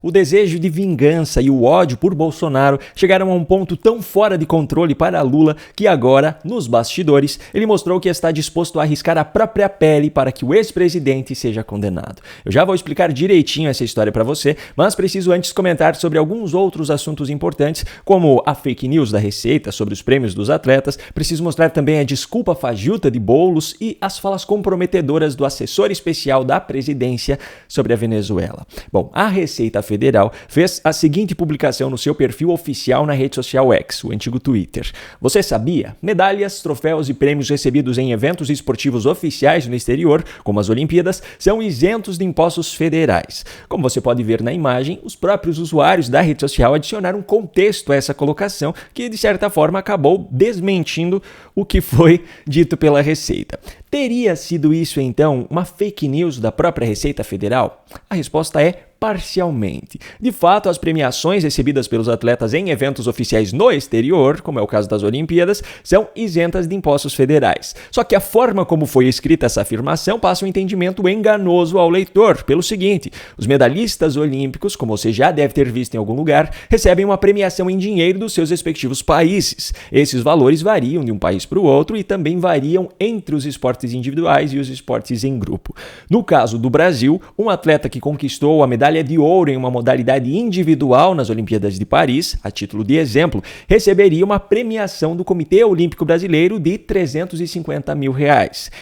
O desejo de vingança e o ódio por Bolsonaro chegaram a um ponto tão fora de controle para Lula que agora, nos bastidores, ele mostrou que está disposto a arriscar a própria pele para que o ex-presidente seja condenado. Eu já vou explicar direitinho essa história para você, mas preciso antes comentar sobre alguns outros assuntos importantes, como a fake news da Receita sobre os prêmios dos atletas. Preciso mostrar também a desculpa fajuta de Boulos e as falas comprometedoras do assessor especial da presidência sobre a Venezuela. Bom, a Receita Federal fez a seguinte publicação no seu perfil oficial na rede social X, o antigo Twitter. Você sabia? Medalhas, troféus e prêmios recebidos em eventos esportivos oficiais no exterior, como as Olimpíadas, são isentos de impostos federais. Como você pode ver na imagem, os próprios usuários da rede social adicionaram contexto a essa colocação, que de certa forma acabou desmentindo o que foi dito pela Receita. Teria sido isso então uma fake news da própria Receita Federal? A resposta é parcialmente. De fato, as premiações recebidas pelos atletas em eventos oficiais no exterior, como é o caso das Olimpíadas, são isentas de impostos federais. Só que a forma como foi escrita essa afirmação passa um entendimento enganoso ao leitor, pelo seguinte: os medalhistas olímpicos, como você já deve ter visto em algum lugar, recebem uma premiação em dinheiro dos seus respectivos países. Esses valores variam de um país para o outro e também variam entre os esportes individuais e os esportes em grupo. No caso do Brasil, um atleta que conquistou a medalha de ouro em uma modalidade individual nas Olimpíadas de Paris, a título de exemplo, receberia uma premiação do Comitê Olímpico Brasileiro de R$350 mil.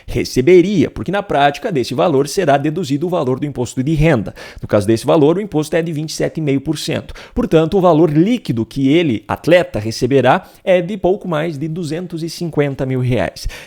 Receberia, porque na prática desse valor será deduzido o valor do imposto de renda. No caso desse valor, o imposto é de 27,5%. Portanto, o valor líquido que ele, atleta, receberá é de pouco mais de R$250 mil.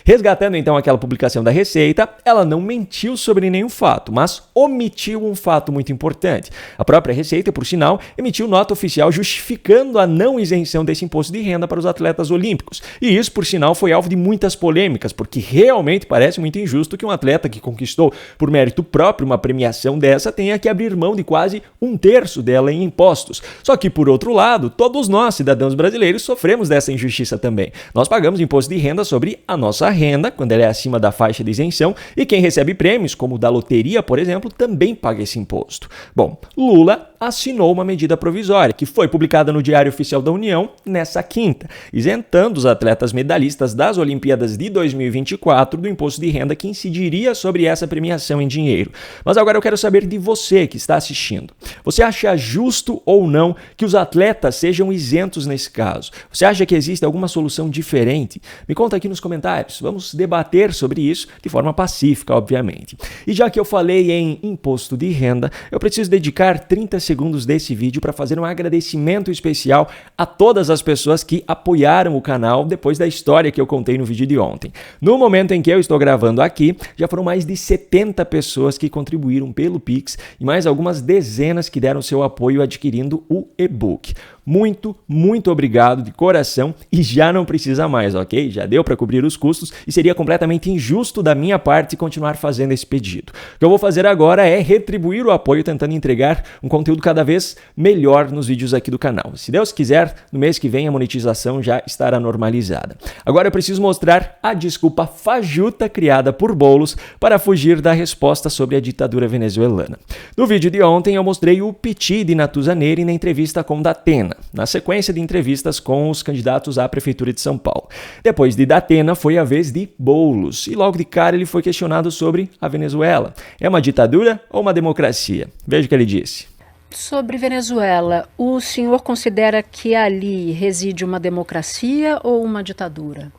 Resgatando então aquela publicação da Receita, ela não mentiu sobre nenhum fato, mas omitiu um fato muito importante. A própria Receita, por sinal, emitiu nota oficial justificando a não isenção desse imposto de renda para os atletas olímpicos. E isso, por sinal, foi alvo de muitas polêmicas, porque realmente parece muito injusto que um atleta que conquistou por mérito próprio uma premiação dessa tenha que abrir mão de quase um terço dela em impostos. Só que, por outro lado, todos nós, cidadãos brasileiros, sofremos dessa injustiça também. Nós pagamos imposto de renda sobre a nossa renda, quando ela é acima da faixa de isenção, e quem recebe prêmios, como o da loteria, por exemplo, também paga esse imposto. Bom, Lula assinou uma medida provisória, que foi publicada no Diário Oficial da União nessa quinta, isentando os atletas medalhistas das Olimpíadas de 2024 do imposto de renda que incidiria sobre essa premiação em dinheiro. Mas agora eu quero saber de você que está assistindo. Você acha justo ou não que os atletas sejam isentos nesse caso? Você acha que existe alguma solução diferente? Me conta aqui nos comentários. Vamos debater sobre isso de forma pacífica, obviamente. E já que eu falei em imposto de renda, eu preciso dedicar 30 segundos desse vídeo para fazer um agradecimento especial a todas as pessoas que apoiaram o canal depois da história que eu contei no vídeo de ontem. No momento em que eu estou gravando aqui, já foram mais de 70 pessoas que contribuíram pelo Pix e mais algumas dezenas que deram seu apoio adquirindo o e-book. Muito, muito obrigado de coração e já não precisa mais, ok? Já deu para cobrir os custos e seria completamente injusto da minha parte continuar fazendo esse pedido. O que eu vou fazer agora é retribuir o apoio tentando entregar um conteúdo cada vez melhor nos vídeos aqui do canal. Se Deus quiser, no mês que vem a monetização já estará normalizada. Agora eu preciso mostrar a desculpa fajuta criada por Boulos para fugir da resposta sobre a ditadura venezuelana. No vídeo de ontem eu mostrei o piti de Natuzaneri na entrevista com Datena, na sequência de entrevistas com os candidatos à Prefeitura de São Paulo. Depois de Datena, foi a vez de Boulos, e logo de cara ele foi questionado sobre a Venezuela. É uma ditadura ou uma democracia? Veja o que ele disse. Sobre Venezuela, o senhor considera que ali reside uma democracia ou uma ditadura?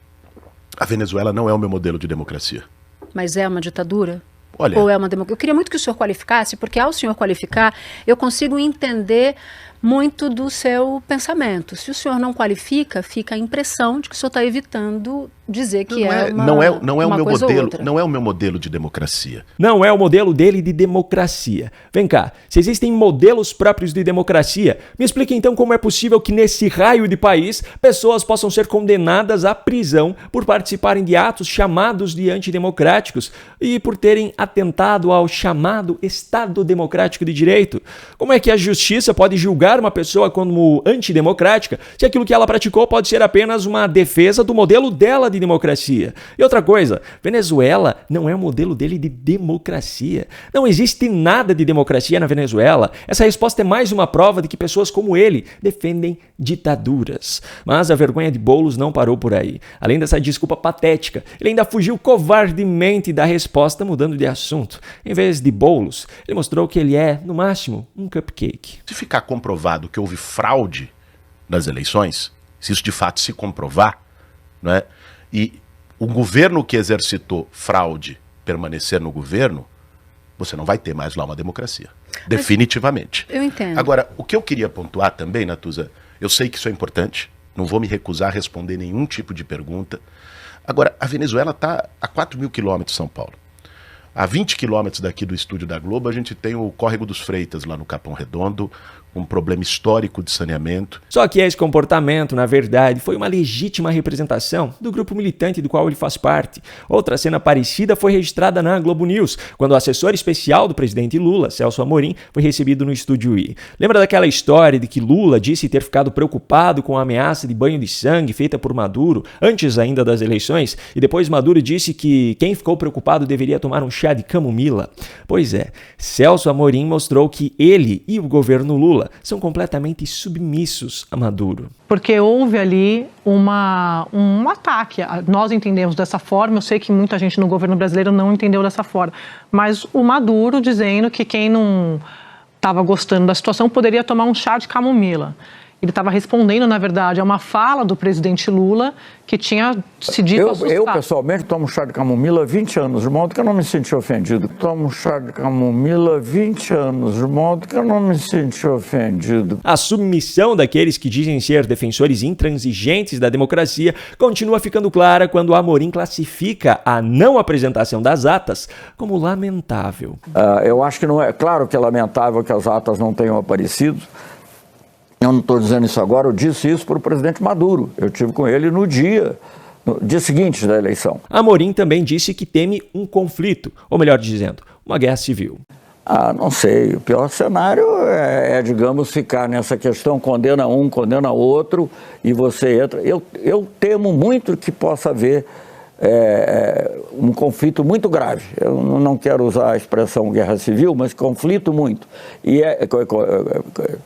A Venezuela não é o meu modelo de democracia. Mas é uma ditadura? Olha, ou é uma democracia? Eu queria muito que o senhor qualificasse, porque ao senhor qualificar, eu consigo entender muito do seu pensamento. Se o senhor não qualifica, fica a impressão de que o senhor está evitando dizer que não é o meu modelo de democracia. Não é o modelo dele de democracia. Vem cá, se existem modelos próprios de democracia, me explique então como é possível que nesse raio de país pessoas possam ser condenadas à prisão por participarem de atos chamados de antidemocráticos e por terem atentado ao chamado Estado Democrático de Direito. Como é que a justiça pode julgar julgar uma pessoa como antidemocrática se aquilo que ela praticou pode ser apenas uma defesa do modelo dela de democracia? E outra coisa, Venezuela não é o modelo dele de democracia. Não existe nada de democracia na Venezuela. Essa resposta é mais uma prova de que pessoas como ele defendem ditaduras. Mas a vergonha de Boulos não parou por aí. Além dessa desculpa patética, ele ainda fugiu covardemente da resposta, mudando de assunto. Em vez de Boulos, ele mostrou que ele é, no máximo, um cupcake. Se ficar comprovado que houve fraude nas eleições, se isso de fato se comprovar, não é? E o governo que exercitou fraude permanecer no governo, você não vai ter mais lá uma democracia. Definitivamente. Eu entendo. Agora, o que eu queria pontuar também, Natuza, eu sei que isso é importante, não vou me recusar a responder nenhum tipo de pergunta. Agora, a Venezuela está a 4.000 quilômetros de São Paulo. A 20 quilômetros daqui do estúdio da Globo, a gente tem o Córrego dos Freitas, lá no Capão Redondo, um problema histórico de saneamento. Só que esse comportamento, na verdade, foi uma legítima representação do grupo militante do qual ele faz parte. Outra cena parecida foi registrada na Globo News, quando o assessor especial do presidente Lula, Celso Amorim, foi recebido no Estúdio I. Lembra daquela história de que Lula disse ter ficado preocupado com a ameaça de banho de sangue feita por Maduro, antes ainda das eleições, e depois Maduro disse que quem ficou preocupado deveria tomar um chá de camomila? Pois é, Celso Amorim mostrou que ele e o governo Lula são completamente submissos a Maduro. Porque houve ali um ataque. Nós entendemos dessa forma, eu sei que muita gente no governo brasileiro não entendeu dessa forma, mas o Maduro dizendo que quem não estava gostando da situação poderia tomar um chá de camomila. Ele estava respondendo, na verdade, a uma fala do presidente Lula que tinha se dito assustado. Eu, pessoalmente, tomo chá de camomila há 20 anos, de modo que eu não me senti ofendido. Tomo chá de camomila há 20 anos, de modo que eu não me senti ofendido. A submissão daqueles que dizem ser defensores intransigentes da democracia continua ficando clara quando Amorim classifica a não apresentação das atas como lamentável. Eu acho que não é... Claro que é lamentável que as atas não tenham aparecido. Eu não estou dizendo isso agora, eu disse isso para o presidente Maduro. Eu estive com ele no dia seguinte da eleição. Amorim também disse que teme um conflito, ou melhor dizendo, uma guerra civil. Não sei, o pior cenário digamos, ficar nessa questão, condena um, condena outro, e você entra... Eu temo muito que possa haver um conflito muito grave. Eu não quero usar a expressão guerra civil, mas conflito muito. E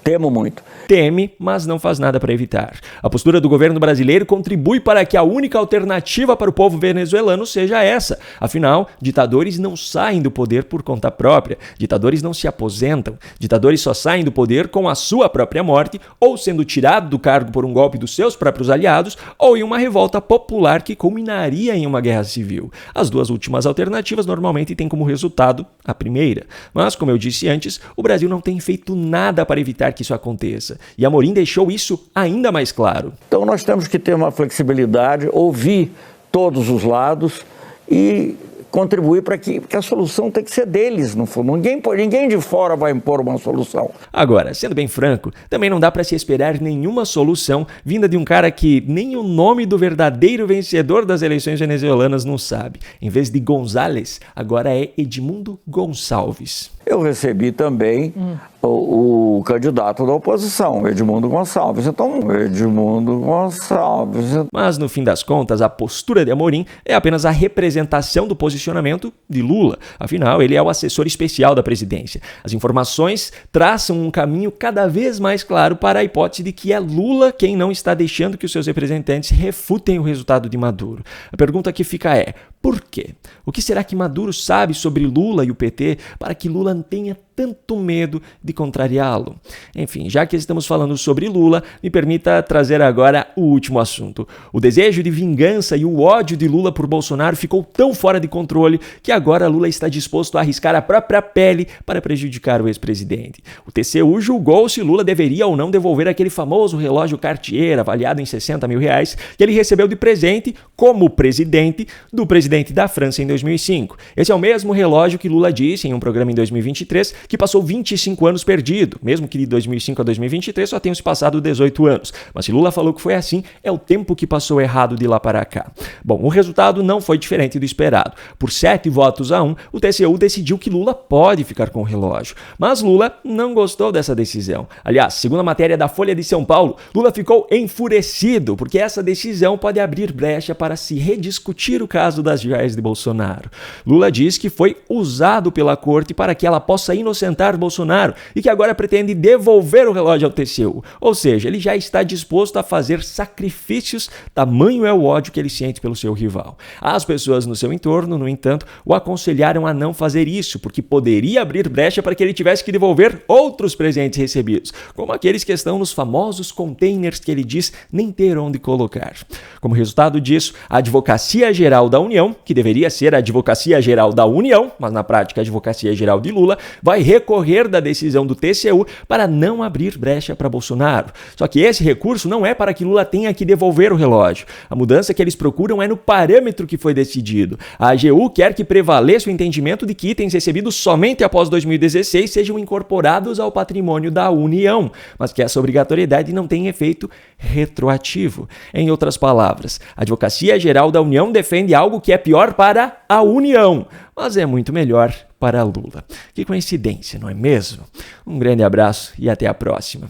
temo muito. Teme, mas não faz nada para evitar. A postura do governo brasileiro contribui para que a única alternativa para o povo venezuelano seja essa. Afinal, ditadores não saem do poder por conta própria. Ditadores não se aposentam. Ditadores só saem do poder com a sua própria morte, ou sendo tirado do cargo por um golpe dos seus próprios aliados, ou em uma revolta popular que culminaria em uma guerra civil. As duas últimas alternativas normalmente têm como resultado a primeira. Mas, como eu disse antes, o Brasil não tem feito nada para evitar que isso aconteça. E Amorim deixou isso ainda mais claro. Então nós temos que ter uma flexibilidade, ouvir todos os lados e contribuir para que a solução tem que ser deles, no fundo. Ninguém de fora vai impor uma solução. Agora, sendo bem franco, também não dá para se esperar nenhuma solução vinda de um cara que nem o nome do verdadeiro vencedor das eleições venezuelanas não sabe. Em vez de González, agora é Edmundo Gonçalves. Eu recebi também o candidato da oposição, Edmundo Gonçalves. Então, Edmundo Gonçalves. Mas, no fim das contas, a postura de Amorim é apenas a representação do posicionamento de Lula. Afinal, ele é o assessor especial da presidência. As informações traçam um caminho cada vez mais claro para a hipótese de que é Lula quem não está deixando que os seus representantes refutem o resultado de Maduro. A pergunta que fica é: por quê? O que será que Maduro sabe sobre Lula e o PT para que Lula tenha tanto medo de contrariá-lo? Enfim, já que estamos falando sobre Lula, me permita trazer agora o último assunto. O desejo de vingança e o ódio de Lula por Bolsonaro ficou tão fora de controle que agora Lula está disposto a arriscar a própria pele para prejudicar o ex-presidente. O TCU julgou se Lula deveria ou não devolver aquele famoso relógio Cartier avaliado em R$60 mil que ele recebeu de presente como presidente do presidente da França em 2005. Esse é o mesmo relógio que Lula disse em um programa em 2023 que passou 25 anos perdido, mesmo que de 2005 a 2023 só tenham se passado 18 anos. Mas se Lula falou que foi assim, é o tempo que passou errado de lá para cá. Bom, o resultado não foi diferente do esperado. Por 7 votos a 1, o TCU decidiu que Lula pode ficar com o relógio. Mas Lula não gostou dessa decisão. Aliás, segundo a matéria da Folha de São Paulo, Lula ficou enfurecido, porque essa decisão pode abrir brecha para se rediscutir o caso das joias de Bolsonaro. Lula diz que foi usado pela corte para que ela possa inocentar Bolsonaro e que agora pretende devolver o relógio ao TCU. Ou seja, ele já está disposto a fazer sacrifícios, tamanho é o ódio que ele sente pelo seu rival. As pessoas no seu entorno, no entanto, o aconselharam a não fazer isso, porque poderia abrir brecha para que ele tivesse que devolver outros presentes recebidos, como aqueles que estão nos famosos containers que ele diz nem ter onde colocar. Como resultado disso, a Advocacia Geral da União, que deveria ser a Advocacia Geral da União, mas na prática a Advocacia Geral de Lula, vai recorrer da decisão do TCU para não abrir brecha para Bolsonaro. Só que esse recurso não é para que Lula tenha que devolver o relógio. A mudança que eles procuram é no parâmetro que foi decidido. A AGU quer que prevaleça o entendimento de que itens recebidos somente após 2016 sejam incorporados ao patrimônio da União, mas que essa obrigatoriedade não tem efeito retroativo. Em outras palavras, a Advocacia Geral da União defende algo que é pior para a União, mas é muito melhor para Lula. Que coincidência, não é mesmo? Um grande abraço e até a próxima.